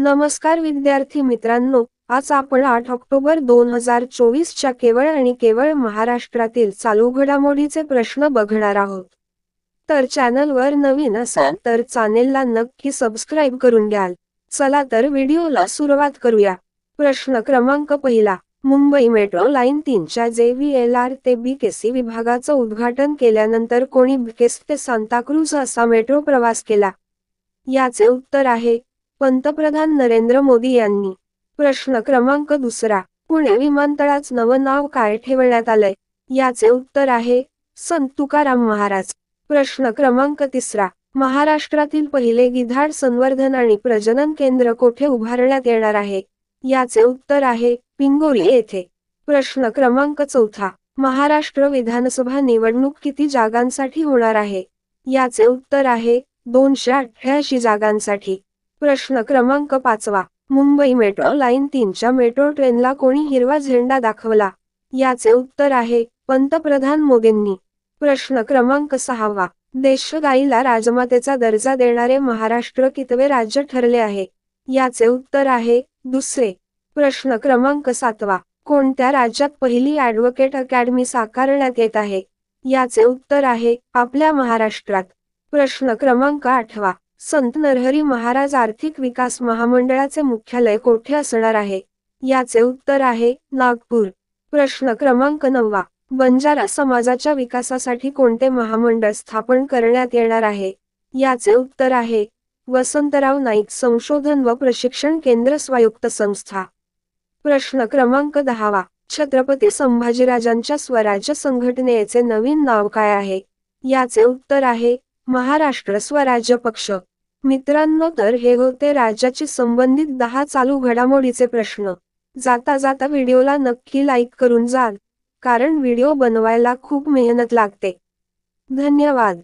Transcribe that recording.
नमस्कार विद्यार्थी मित्रांनो, आज आपण 8 ऑक्टोबर 2024 च्या केवळ आणि केवळ महाराष्ट्रातील चालू घडामोडीचे प्रश्न बघणार आहोत. तर चॅनलवर नवीन असाल तर चॅनेलला नक्की सबस्क्राईब करून घ्याल. चला तर व्हिडिओला सुरुवात करूया. प्रश्न क्रमांक पहिला. मुंबई मेट्रो लाईन 3च्या JVLR ते BKC विभागाचं उद्घाटन केल्यानंतर कोणी BKC ते सांताक्रूझ असा मेट्रो प्रवास केला? याचे उत्तर आहे पंतप्रधान नरेंद्र मोदी यांनी. प्रश्न क्रमांक दुसरा. पुणे विमानतळाचं नवं नाव काय ठेवण्यात आलंय? याचे उत्तर आहे संत तुकाराम महाराज. प्रश्न क्रमांक तिसरा. महाराष्ट्रातील पहिले गिधाड संवर्धन आणि प्रजनन केंद्र कोठे उभारण्यात येणार आहे? याचे उत्तर आहे पिंगोरी येथे. प्रश्न क्रमांक चौथा. महाराष्ट्र विधानसभा निवडणूक किती जागांसाठी होणार आहे? याचे उत्तर आहे 288 जागांसाठी. प्रश्न क्रमांक पाचवा. मुंबई मेट्रो लाईन 3च्या मेट्रो ट्रेनला कोणी हिरवा झेंडा दाखवला? याचे उत्तर आहे पंतप्रधान मोदींनी. प्रश्न क्रमांक सहावा. देशगाईला राजमातेचा दर्जा देणारे महाराष्ट्र कितवे राज्य ठरले आहे? याचे उत्तर आहे दुसरे. प्रश्न क्रमांक सातवा. कोणत्या राज्यात पहिली ॲडव्होकेट अकॅडमी साकारण्यात येत आहे? याचे उत्तर आहे आपल्या महाराष्ट्रात. प्रश्न क्रमांक आठवा. संत नरहरी महाराज आर्थिक विकास महामंडळाचे मुख्यालय कोठे असणार आहे? याचे उत्तर आहे नागपूर. प्रश्न क्रमांक नववा. बंजारा समाजाच्या विकासासाठी कोणते महामंडळ स्थापन करण्यात येणार आहे? याचे उत्तर आहे वसंतराव नाईक संशोधन व प्रशिक्षण केंद्र स्वायत्त संस्था. प्रश्न क्रमांक 10वा. छत्रपती संभाजीराजांच्या स्वराज्य संघटनेचे नवीन नाव काय आहे? याचे उत्तर आहे महाराष्ट्र स्वराज्य पक्ष. मित्रांनो, तर हे होते राज्याची संबंधित 10 चालू घडामोडीचे प्रश्न. जाता जाता व्हिडिओला नक्की लाईक करून जाल, कारण व्हिडिओ बनवायला खूप मेहनत लागते. धन्यवाद.